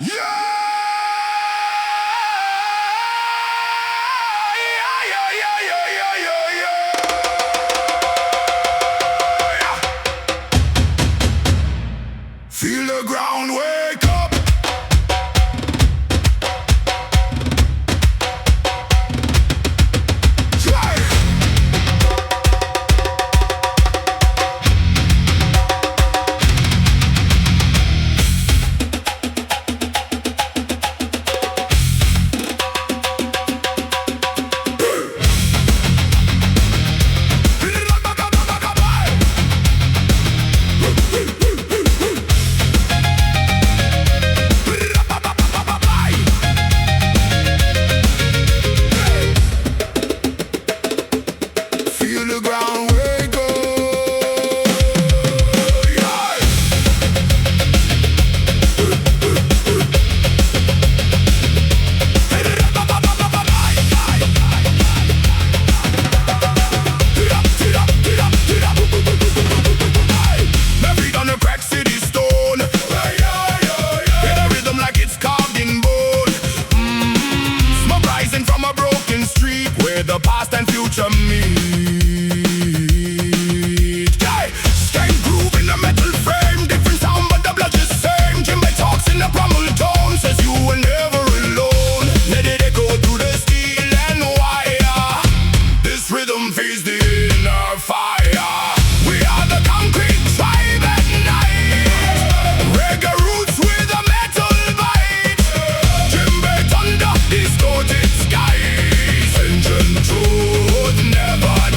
Feel the ground wake up. Feel the ground wake up. My feet on the crack city stone. In a rhythm like it's carved in bone. Smoke rising from a broken street where the past and future meet. Strength groove in a metal frame, different sound but the blood is same. Djembe talks in a primal tone, says you were never alone. Let it echo through the steel and wire. This rhythm feeds the inner fire. We are the concrete tribe at night. Reggae roots with a metal bite. Djembe thunder, distorted skies. Ancient truth never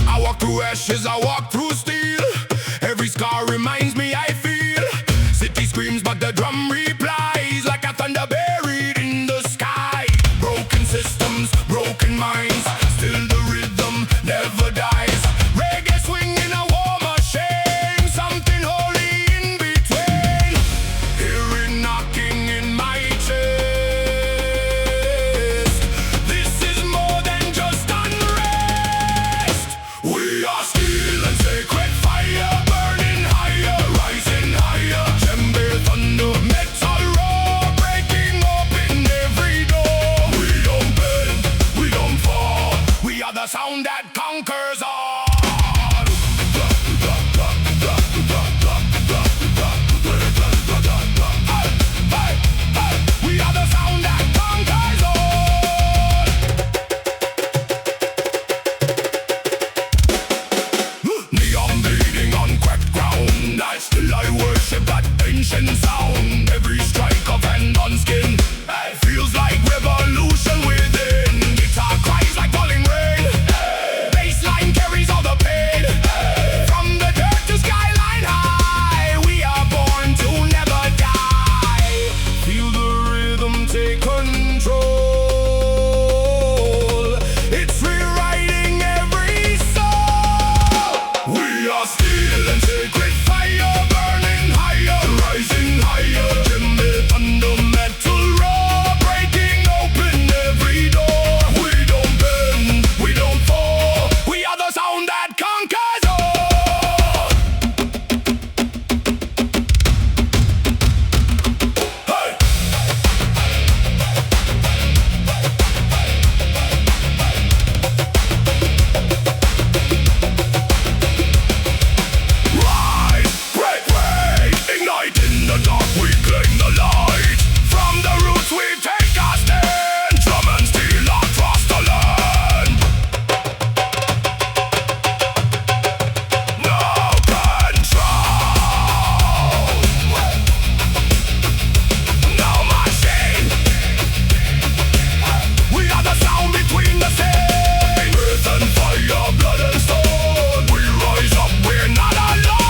I walk through ashes, I walk through steel. Every scar reminds me I feel. City screams but the drum replies like a thunder buried in the sky. Broken systems, broken minds, still the rhythm never dies. Reggae swing in a war machine, something holy in between. Hear it knocking in my chest. This is more than just unrest. We are still and sacred fire, burning higher, rising higher. Djembe, thunder, metal roar, breaking open every door. We don't bend, we don't fall. We are the sound that conquers all. We are the sound that conquers all. Neon bleeding on cracked ground, I still I worship that ancient sound. Every strike of hand on skin feels like revolution within. Guitar cries like falling rain, bassline carries all the pain. From the dirt to skyline high, we are born to never die. Feel the rhythm take control, it's rewriting every soul. We are still and sacred fire, burning higher, rising higher. Djembe, thunder, metal roar, breaking open every door. We don't bend, we don't fall. We are the sound that conquers all. Hey! Rise, break, break, ignite in the dark, we claim the light. From the roots we take our stand, drum and steel across the land. No control, no machine. We are the sound between the same. Earth and fire, blood and stone. We rise up, we're not alone.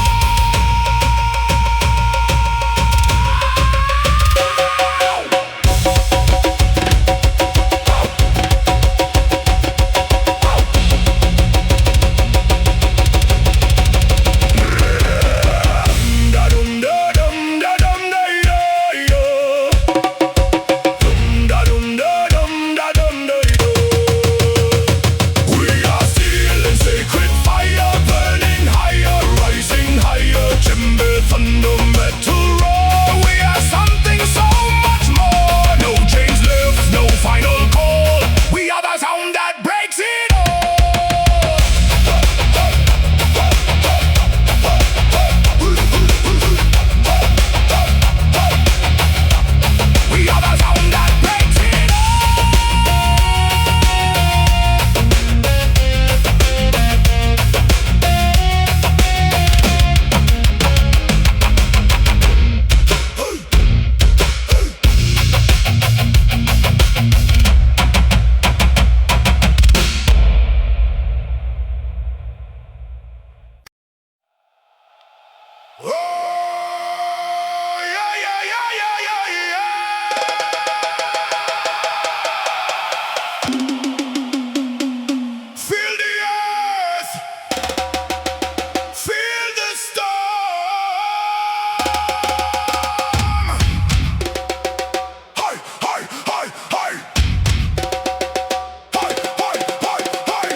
We are still in sacred fire, burning higher, rising higher. Djembe, thunder, metal roar. We are something so much more. No chains left, no final call. We are the sound that breaks it all. We are the sound that breaks it all. Oh, yeah, yeah, yeah, yeah, yeah, yeah. Feel the earth, feel the storm. Hi, hi, hi, hi. Hi, hi, hi, hi.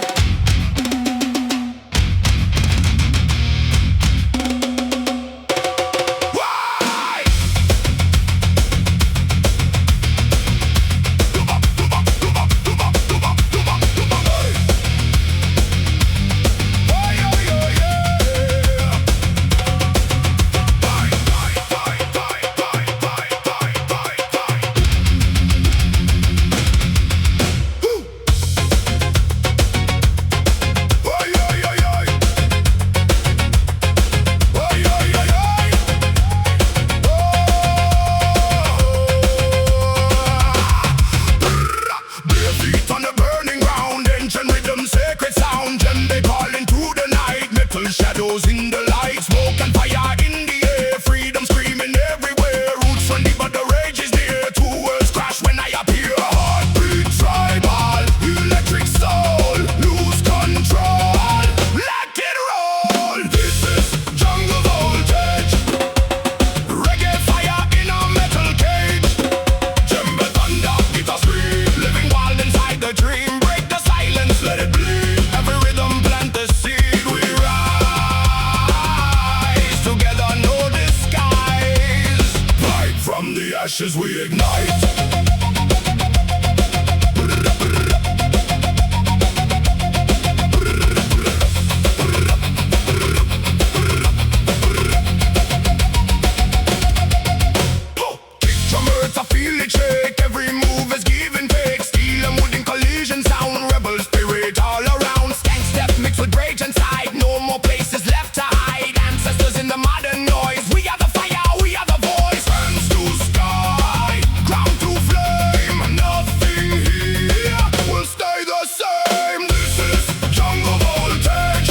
shadows in the light, smoke and fire in the air, freedom screaming everywhere. Roots from deep but the rage is near. Two worlds crash when I appear. Heartbeat tribal, electric soul, lose control, let it roll. This is jungle voltage, reggae fire in a metal cage. Djembe thunder, guitar scream, living wild inside the dream. Break the silence, let it bleed. Every rhythm plant the seed. We rise together, no disguise. Light from the ashes we ignite. Kick drum hurts, I feel it shake. Every move is give and take. Steel and wood in collision sound. Rebel spirit all around. Skank step mixed with rage inside. No more places left to hide. Ancestors in the modern noise. We are the fire, we are the voice. Hands to sky, ground to flame. Nothing here will stay the same. This is jungle voltage,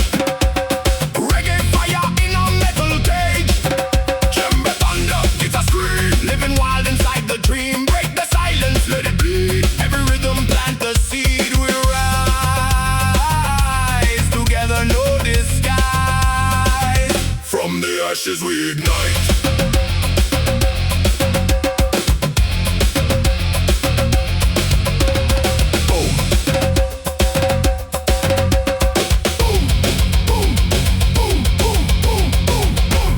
reggae fire in a metal cage. Djembe thunder, guitar scream, living wild inside the dream. Break the silence, let it bleed. Every rhythm plant the seed. We rise together, no disguise. From the ashes we ignite. Boom. Boom. Boom. Boom. Boom. Boom. Boom. Boom.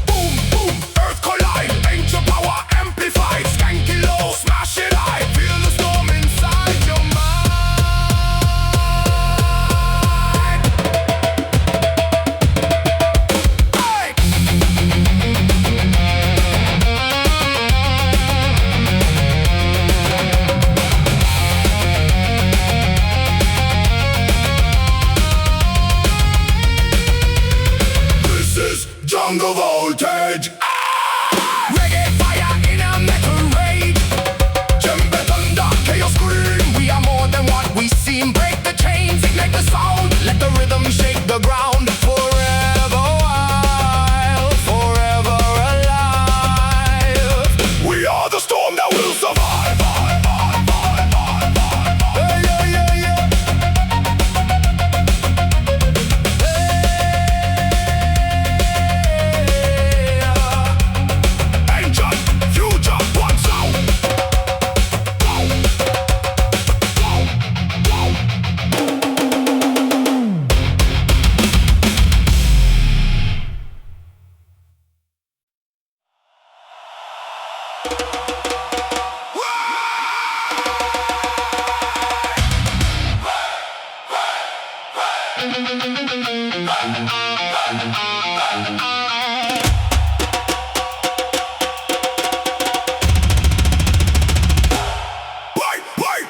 Boom, boom, earth collide, ancient power amplified. Skanky low, smash it high. Feel the storm inside your mind. Hey! This is jungle voltage. Reggae fire in a metal rage. Djembe thunder, chaos scream. We are more than what we seem. Break the chains, ignite the sound. Let the rhythm shake the ground. Forever wild, forever alive. We are the storm that will survive. Yeah, yeah, yeah, yeah. Ancient future, one sound. Wait, wait.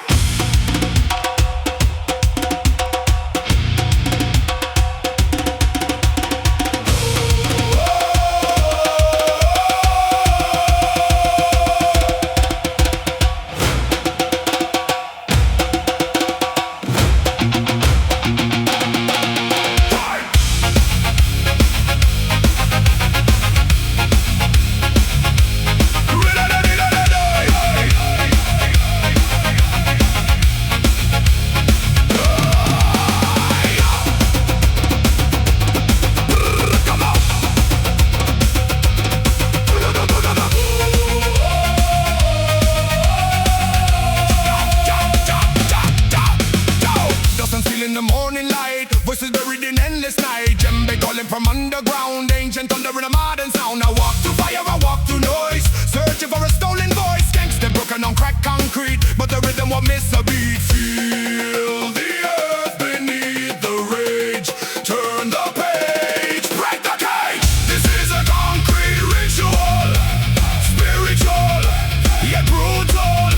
from underground, ancient thunder in a modern sound. I walk through fire, I walk through noise, searching for a stolen voice. Gangsta broken on cracked concrete, but the rhythm won't miss a beat. Feel the earth beneath the rage, turn the page, break the cage. This is a concrete ritual, spiritual yet brutal.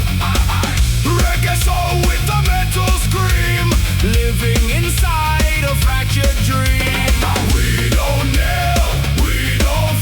Reggae soul with a metal scream, living inside a fractured dream. We don't kneel, we don't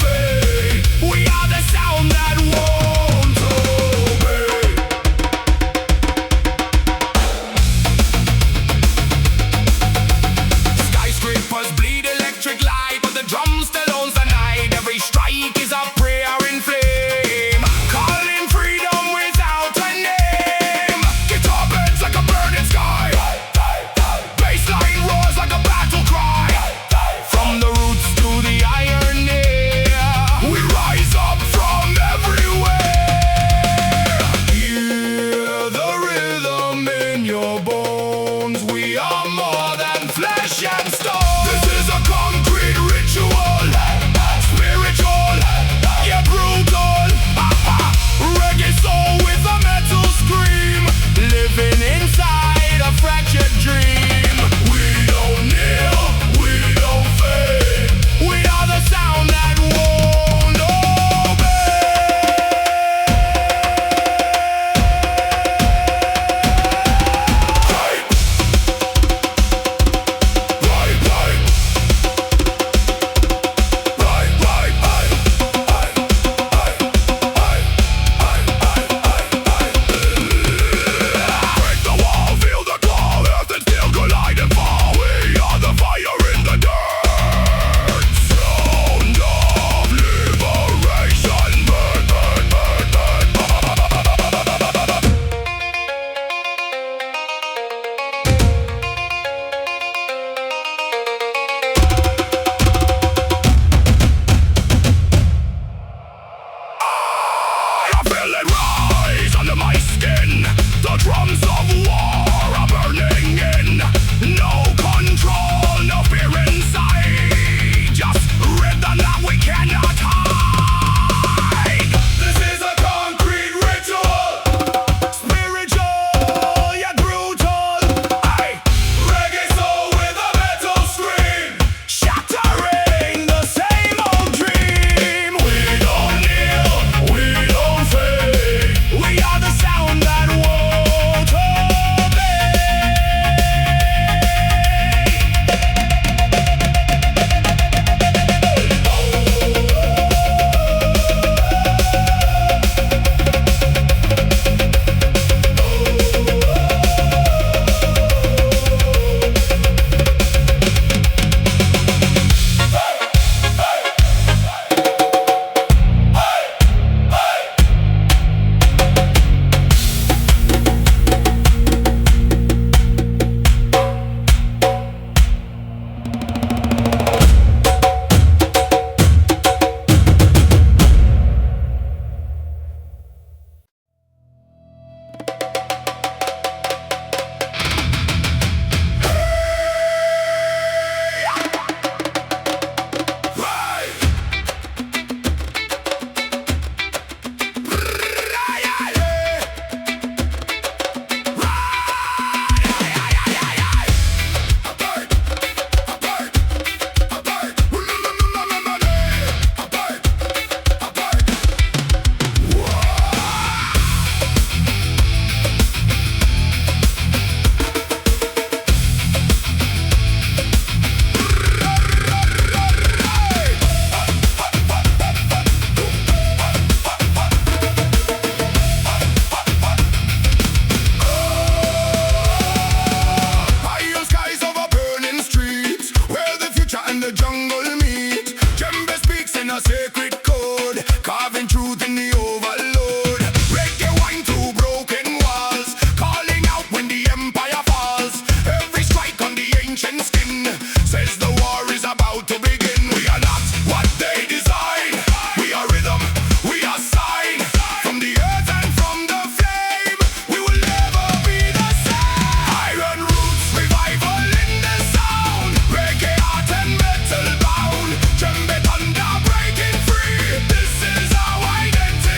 carving truth in the overload. Reggae wine through broken walls, calling out when the empire falls. Every strike on the ancient skin says the war is about to begin. We are not what they design. We are rhythm, we are sign. From the earth and from the flame, we will never be the same. Iron roots, revival in the sound. Reggae art and metal bound. Djembe thunder breaking free. This is our identity.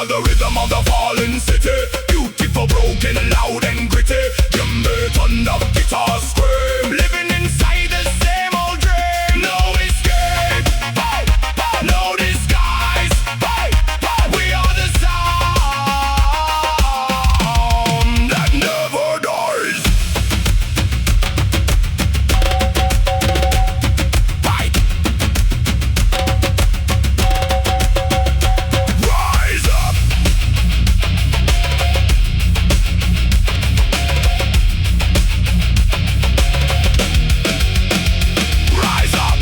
are the rhythm of the fallen city. Beautiful, broken, loud and gritty. Djembe, thunder, guitar, scream. Living inside the same old dream. No escape, no disguise. We are the sound that never dies. Rise up. Rise up.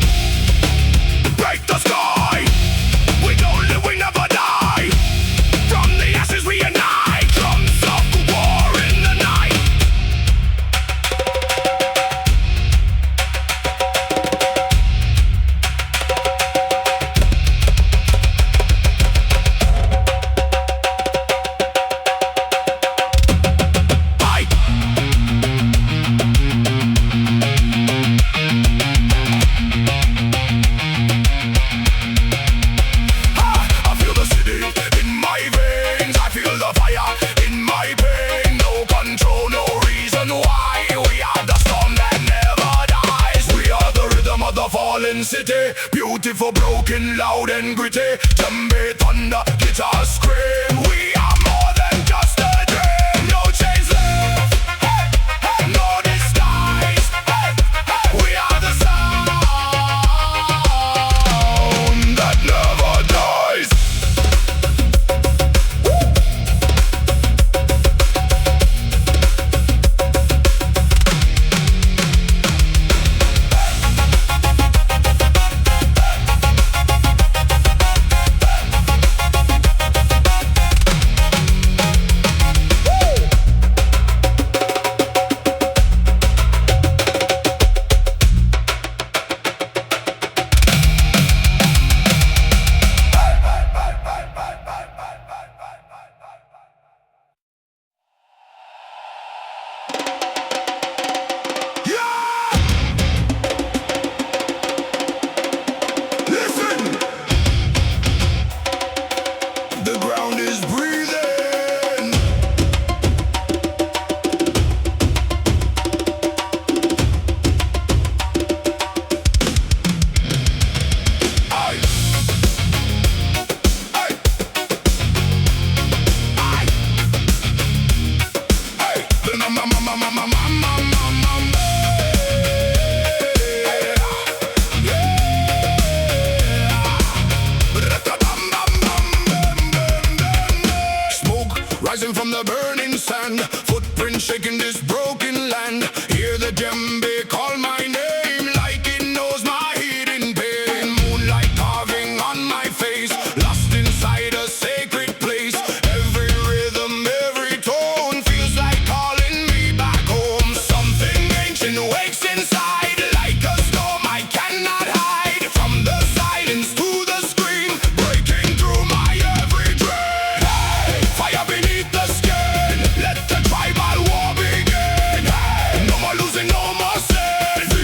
Break the sky. We don't live, we never die. From the ashes we unite. Drums of war in the night. Fight. I feel the city in my veins. I feel the fire in my pain. No control, no reason why. We are the storm that never dies. We are the rhythm of the fallen city. Beautiful, broken, loud and gritty. Djembe, thunder, guitar, scream. We are more than just a dream. No chains left, no disguise. We are the sound that never dies. Listen, the ground is breathing. Aye. Aye. Aye. Aye. The smoke rising from the burning sand. Footprints shaking this broken land. Hear the djembe call my name like it knows my hidden pain. Moonlight carving on my face, lost inside a sacred place. Every rhythm, every tone feels like calling me back home. Something ancient wakes inside like a storm I cannot hide. From the silence to the scream, breaking through my every dream. Hey, fire beneath the skin. Let the tribal war begin. Hey, no more losing, no more sin.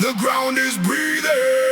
The ground is breathing.